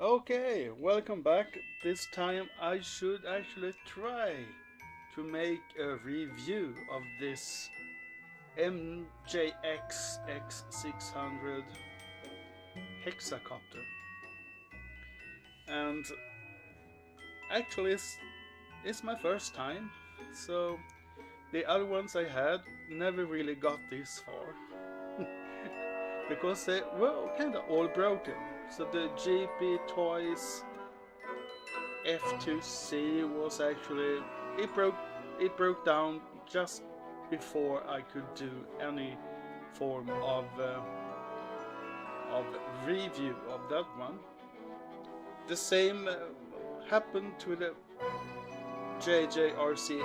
Okay, welcome back. This time I should actually try to make a review of this MJX X600 Hexacopter. And actually it's my first time, so the other ones I had never really got this far. Because they were kinda all broken. So the GP Toys F2C was actually it broke down just before I could do any form of review of that one. The same happened to the JJRC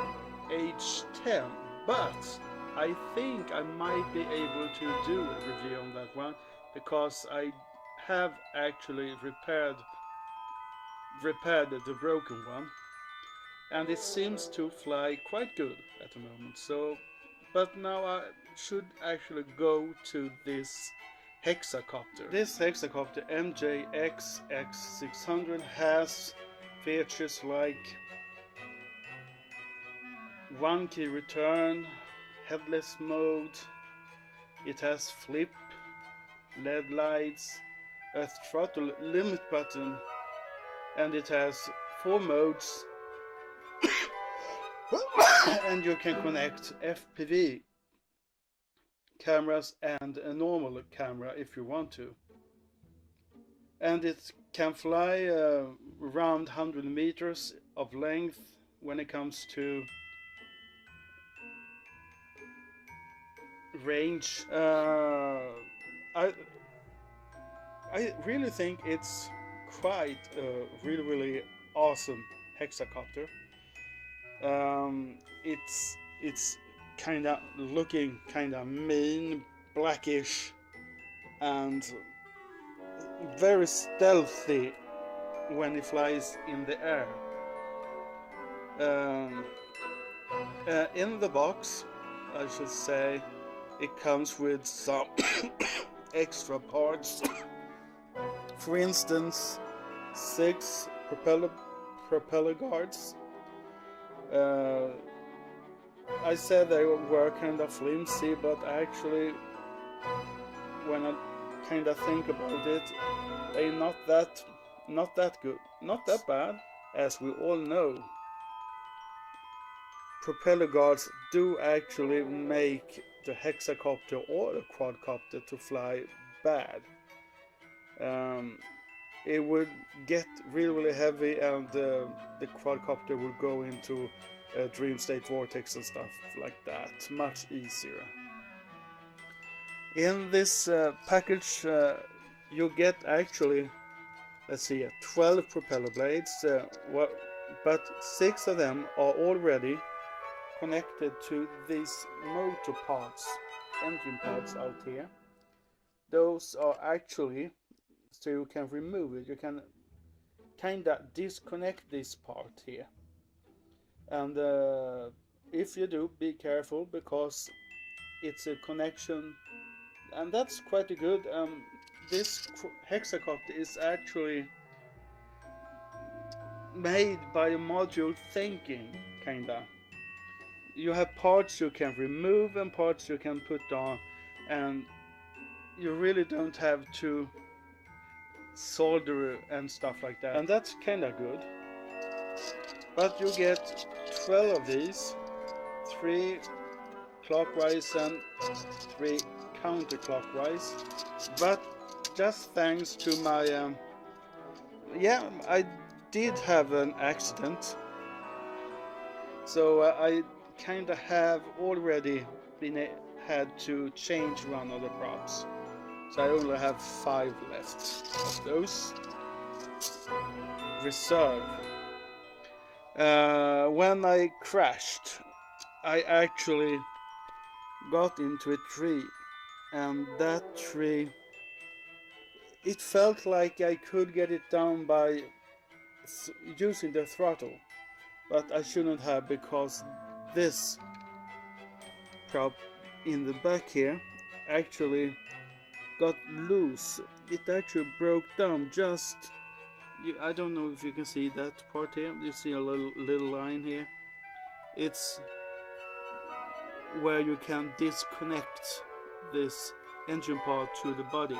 H10, but I think I might be able to do a review on that one because I have actually repaired the broken one, and it seems to fly quite good at the moment. So, but now I should actually go to this Hexacopter. This Hexacopter MJX X600 has features like one key return, headless mode, it has flip, LED lights, a throttle limit button, and it has 4 modes and you can connect FPV cameras and a normal camera if you want to. And it can fly around 100 meters of length when it comes to range. I really think it's quite a really awesome hexacopter. It's kinda looking kinda mean, blackish, and very stealthy when it flies in the air. In the box, I should say, it comes with some extra parts. For instance, 6 propeller guards. I said they were kind of flimsy, but actually, when I kind of think about it, they're not that good, not that bad, as we all know. Propeller guards do actually make the hexacopter or the quadcopter to fly bad. It would get really heavy, and the quadcopter would go into a dream state vortex and stuff like that much easier. In this package you get actually, let's see, 12 propeller blades, but 6 of them are already connected to these motor parts, engine parts out here. Those are actually, so you can remove it, you can kinda disconnect this part here, and if you do, be careful because it's a connection, and that's quite good. This hexacopter is actually made by a module thinking, kinda. You have parts you can remove and parts you can put on, and you really don't have to solder and stuff like that, and that's kinda good. But you get 12 of these, 3 clockwise and 3 counterclockwise. But just thanks to my I did have an accident, so I kinda have already had to change one of the props, so I only have 5 left of those reserve. When I crashed, I actually got into a tree, and that tree, it felt like I could get it down by using the throttle, but I shouldn't have, because this prop in the back here actually got loose. It actually broke down just I don't know if you can see that part here. You see a little line here. It's where you can disconnect this engine part to the body,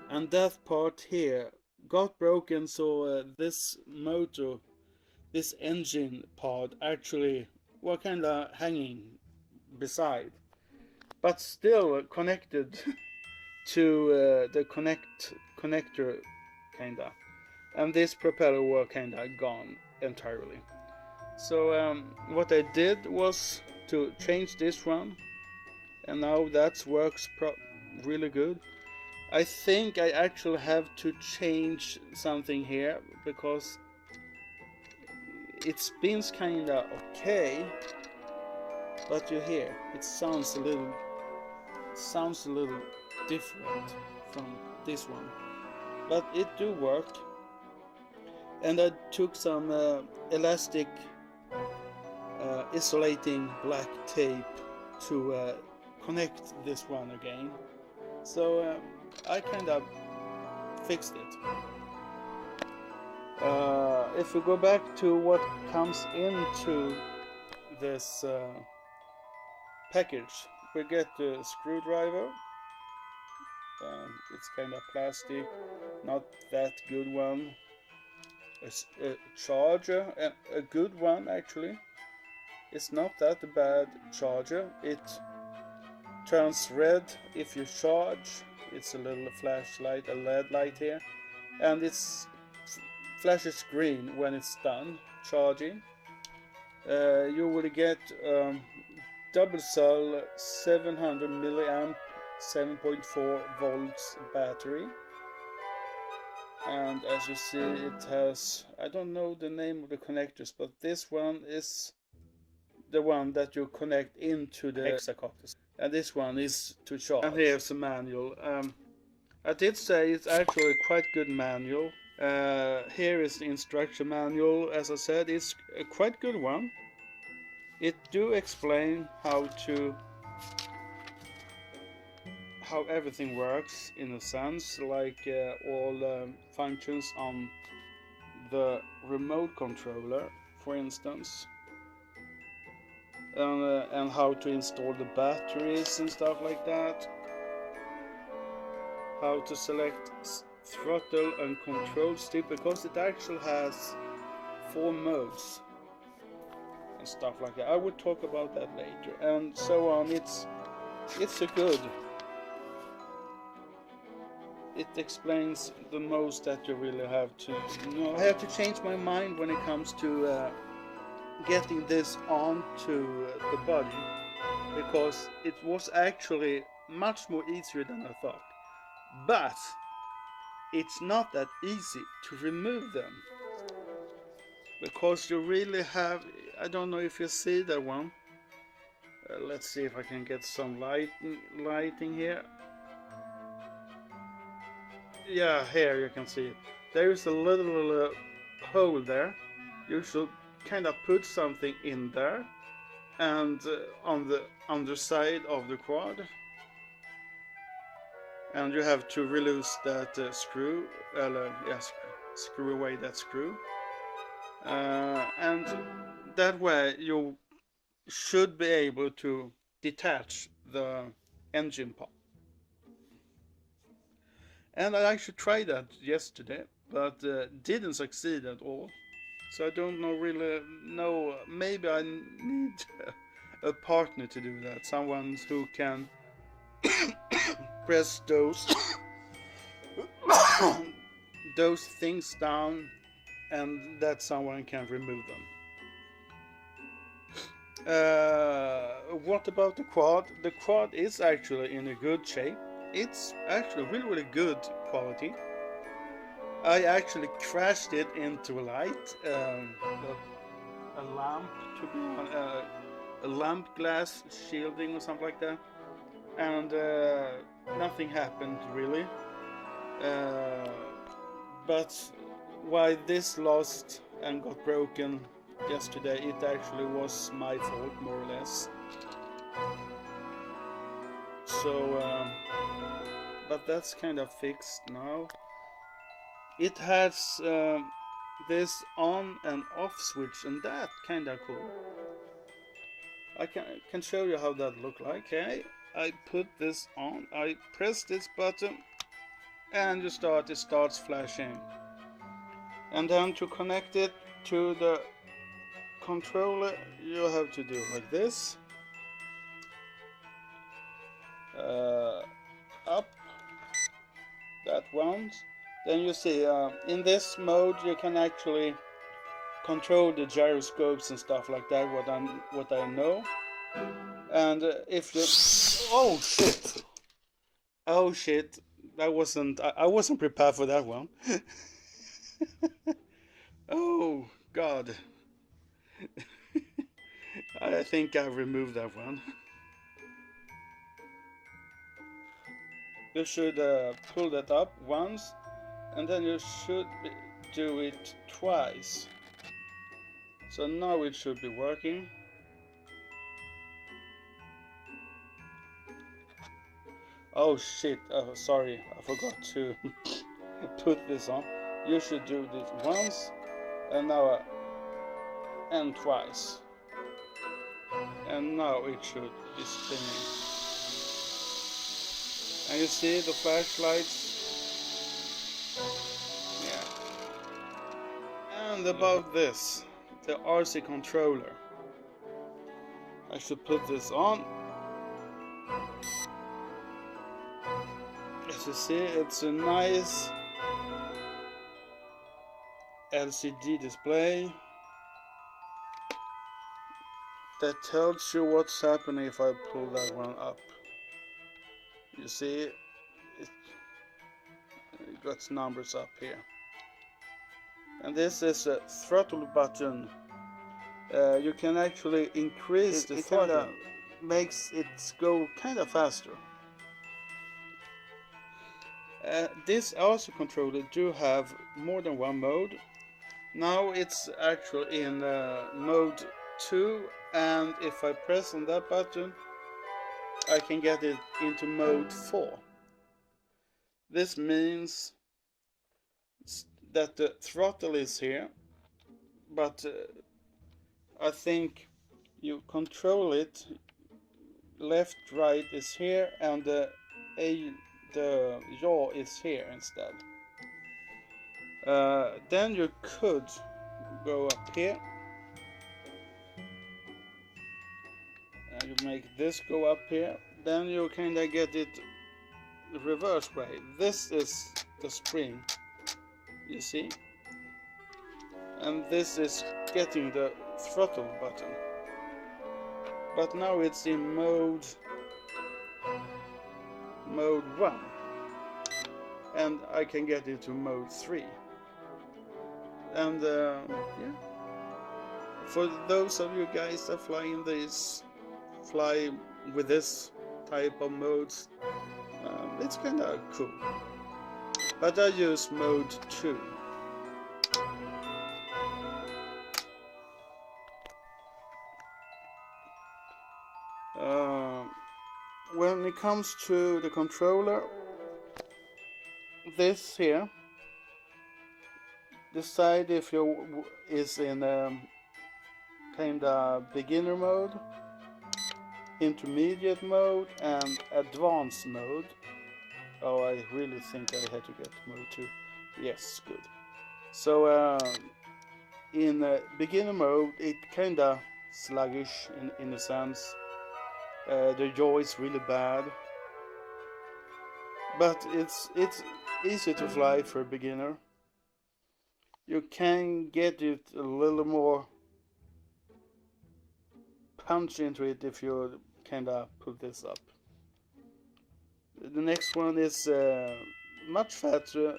and that part here got broken, so this motor, this engine part actually were kind of hanging beside, but still connected to the connector kinda, and this propeller were kinda gone entirely. So what I did was to change this one, and now that works really good. I think I actually have to change something here because it spins kinda okay, but you hear it sounds a little different from this one, but it do work. And I took some elastic isolating black tape to connect this one again, so I kind of fixed it. If we go back to what comes into this package, we get the screwdriver. It's kind of plastic, not that good one. A charger, a good one actually. It's not that bad charger. It turns red if you charge. It's a little flashlight, a LED light here, and it flashes green when it's done charging. You will get double cell 700 milliamp 7.4 volts battery, and as you see it has, I don't know the name of the connectors, but this one is the one that you connect into the Hexacopter, and this one is to charge. And here's a manual. I did say it's actually a quite good manual. Here is the instruction manual. As I said, it's a quite good one. It do explain how everything works in a sense, like all functions on the remote controller, for instance, and how to install the batteries and stuff like that, how to select throttle and control stick, because it actually has 4 modes and stuff like that. I will talk about that later, and so on. It's a good. It explains the most that you really have to know. I have to change my mind when it comes to getting this onto the body, because it was actually much more easier than I thought. But it's not that easy to remove them, because you really have, I don't know if you see that one. Let's see if I can get some lighting here. Yeah, here you can see it. There is a little hole there. You should kind of put something in there, and on the underside of the quad, and you have to release that screw. Yes, screw away that screw, and that way you should be able to detach the engine part. And I actually tried that yesterday, but didn't succeed at all. So I don't really know. Maybe I need a partner to do that. Someone who can press those those things down, and that someone can remove them. What about the quad? The quad is actually in a good shape. It's actually really good quality. I actually crashed it into a light, a lamp, to be honest, a lamp glass shielding or something like that, and nothing happened really. But why this lost and got broken yesterday, it actually was my fault, more or less. So but that's kind of fixed now. it has this on and off switch, and that kinda cool. I can show you how that look like. Okay, I put this on, I press this button, and it starts flashing. And then to connect it to the controller, you have to do like this. Up, that one. Then you see in this mode you can actually control the gyroscopes and stuff like that, what I know. And if you, oh shit, that wasn't, I wasn't prepared for that one. Oh god. I think I removed that one. You should pull that up once, and then you should do it twice. So now it should be working. Oh shit, sorry, I forgot to put this on. You should do this once, and now and twice. And now it should be spinning. And you see the flashlights? Yeah. And above this, the RC controller. I should put this on. As you see, it's a nice LCD display that tells you what's happening if I pull that one up. You see, it got numbers up here. And this is a throttle button. You can actually increase the throttle. Makes it go kind of faster. This also controller do have more than one mode. Now it's actually in mode 2, and if I press on that button I can get it into mode 4. This means that the throttle is here, but I think you control it, left, right is here, and the yaw is here instead. Then you could go up here and you make this go up here. Then you kinda get it reverse way. This is the spring, you see, and this is getting the throttle button. But now it's in mode 1, and I can get it to mode 3. And yeah, for those of you guys that fly with this type of modes, it's kinda cool. But I use mode 2. When it comes to the controller, this here, decide if you is in kinda beginner mode, intermediate mode, and advanced mode. Oh, I really think I had to get mode 2. Yes, good. So in beginner mode, it kinda sluggish in a sense. The yaw is really bad, but it's easy to fly for a beginner. You can get it a little more punch into it if you kinda put this up. The next one is much faster.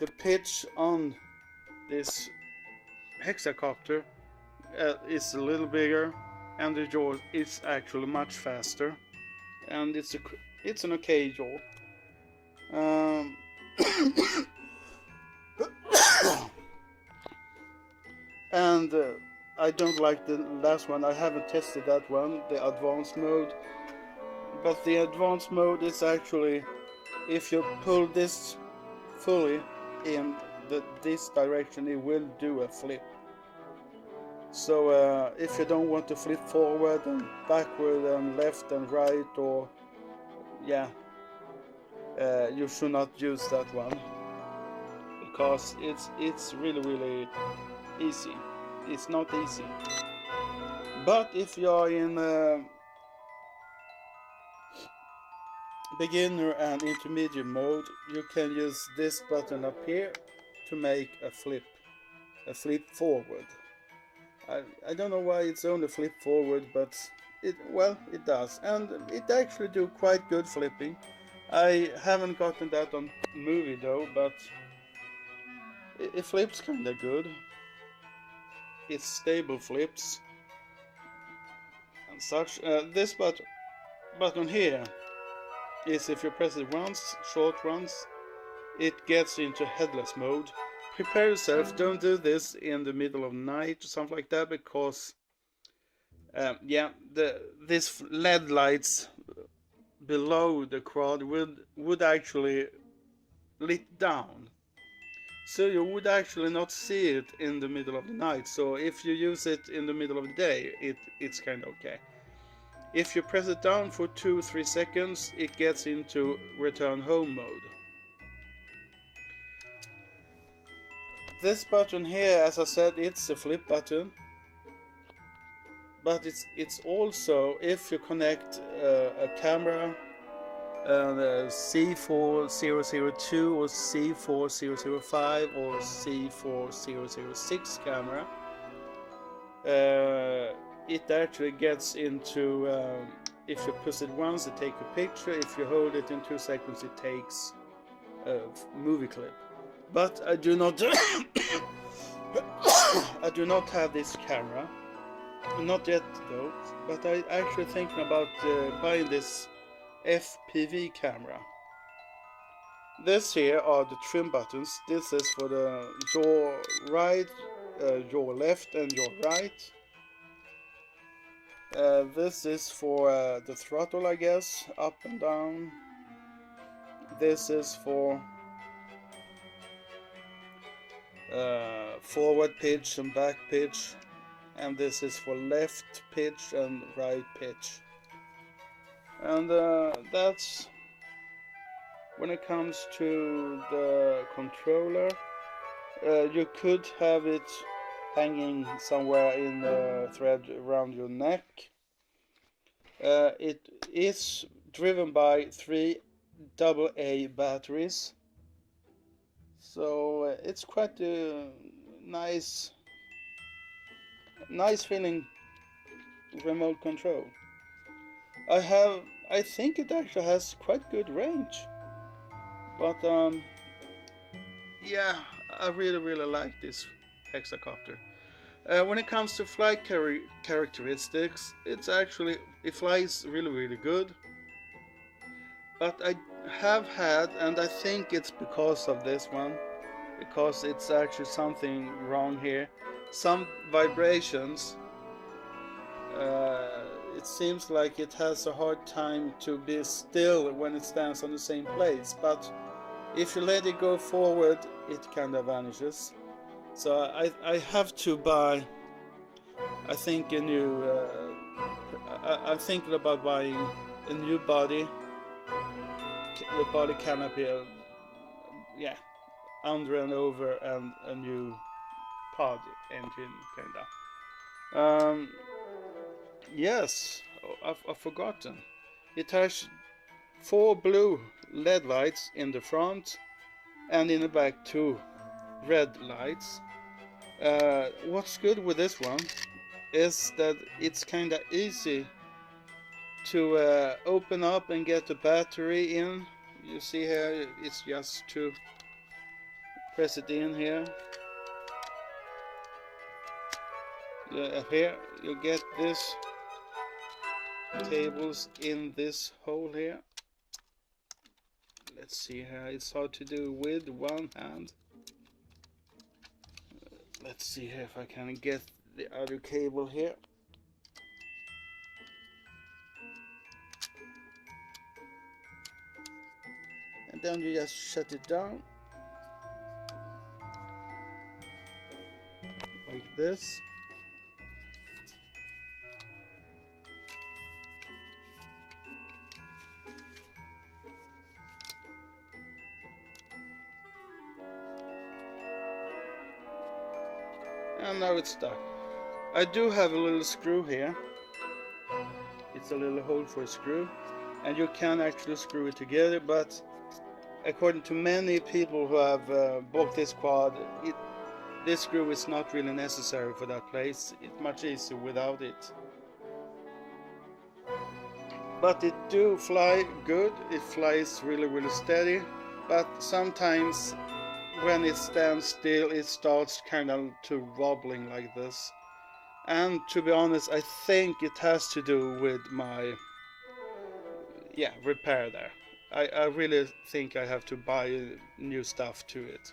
The pitch on this Hexacopter is a little bigger, and the yaw is actually much faster, and it's an okay yaw. And I don't like the last one. I haven't tested that one, the advanced mode. But the advanced mode is actually, if you pull this fully, in this direction, it will do a flip. So if you don't want to flip forward and backward and left and right, or yeah, you should not use that one, because it's really easy. It's not easy. But if you are in beginner and intermediate mode, you can use this button up here to make a flip forward. I don't know why it's only flip forward, but it does, and it actually do quite good flipping. I haven't gotten that on movie though, but it flips kinda good. It's stable flips and such. This button here is, if you press it once, short once, it gets into headless mode. Prepare yourself, don't do this in the middle of night or something like that, because yeah, this LED lights below the quad would actually lit down, so you would actually not see it in the middle of the night. So if you use it in the middle of the day, it's kind of okay. If you press it down for 2-3 seconds, it gets into return home mode. This button here, as I said, it's a flip button, but it's also, if you connect a camera, C4002 or C4005 or C4006 camera, it actually gets into, if you push it once, it takes a picture. If you hold it in 2 seconds, it takes a movie clip. But I do not I do not have this camera, not yet though, but I actually thinking about buying this FPV camera. This here are the trim buttons. This is for the jaw right, jaw left and jaw right. This is for the throttle, I guess, up and down. This is for forward pitch and back pitch, and this is for left pitch and right pitch. And that's when it comes to the controller. You could have it hanging somewhere in the thread around your neck. It is driven by 3 AA batteries, so it's quite a nice feeling remote control. I think it actually has quite good range, but yeah, I really like this Hexacopter. When it comes to flight characteristics, it flies really good. But I have had, and I think it's because of this one, because it's actually something wrong here, some vibrations. It seems like it has a hard time to be still when it stands on the same place, but if you let it go forward, it kind of vanishes. So I have to buy, I think, a new, I'm thinking about buying a new body canopy, yeah, under and over, and a new pod engine, kinda. Yes, I've forgotten. It has 4 blue LED lights in the front, and in the back 2 red lights. What's good with this one is that it's kinda easy to open up and get the battery in. You see here, it's just to press it in here. Here you get this cables in this hole here. Let's see here, it's hard to do with one hand. Let's see here if I can get the other cable here. And then you just shut it down. this. And now it's stuck. I do have a little screw here. It's a little hole for a screw, and you can actually screw it together, but according to many people who have bought this quad, this screw is not really necessary for that place. It's much easier without it. But it do fly good. It flies really steady, but sometimes when it stands still it starts kind of to wobbling like this. And to be honest, I think it has to do with my repair there. I really think I have to buy new stuff to it,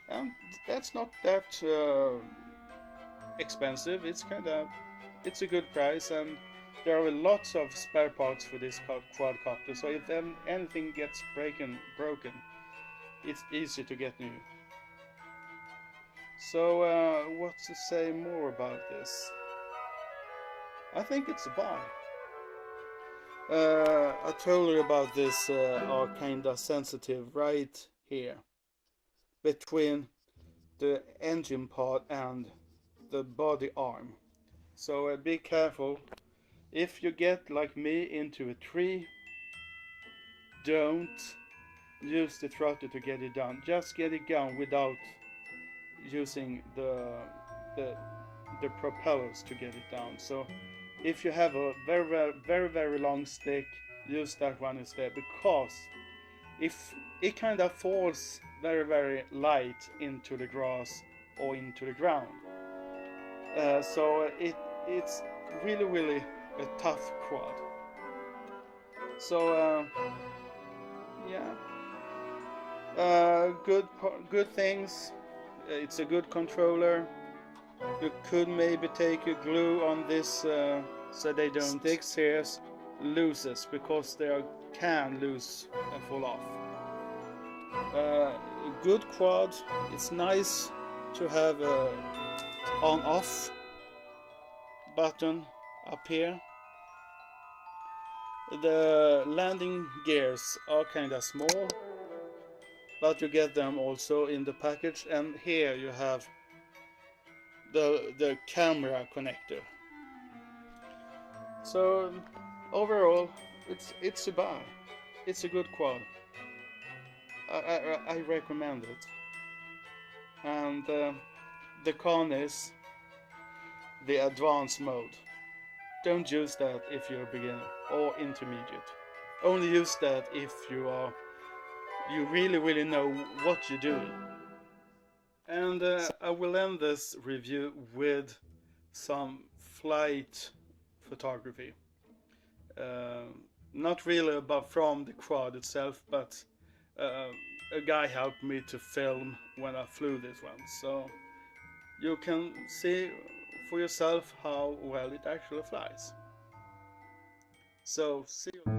and that's not that expensive. It's a good price, and there are lots of spare parts for this quadcopter, so if anything gets broken, it's easy to get new. So what to say more about this? I think it's a buy. I told you about this are kinda sensitive right here between the engine part and the body arm. So be careful. If you get, like me, into a tree, don't use the throttle to get it down. Just get it down without using the propellers to get it down. So if you have a very long stick, use that one instead, because if it kind of falls very light into the grass or into the ground, so it's really a tough quad. So good things. It's a good controller. You could maybe take a glue on this so they don't sticks here loses, because they can lose and fall off. Good quad. It's nice to have a on-off button up here. The landing gears are kinda small, but you get them also in the package, and here you have the camera connector. So overall, it's a buy. It's a good quad. I recommend it. And the con is the advanced mode. Don't use that if you're a beginner or intermediate. Only use that if you really know what you're doing. And I will end this review with some flight photography. Not really about from the quad itself, but a guy helped me to film when I flew this one, so you can see for yourself how well it actually flies. So see you.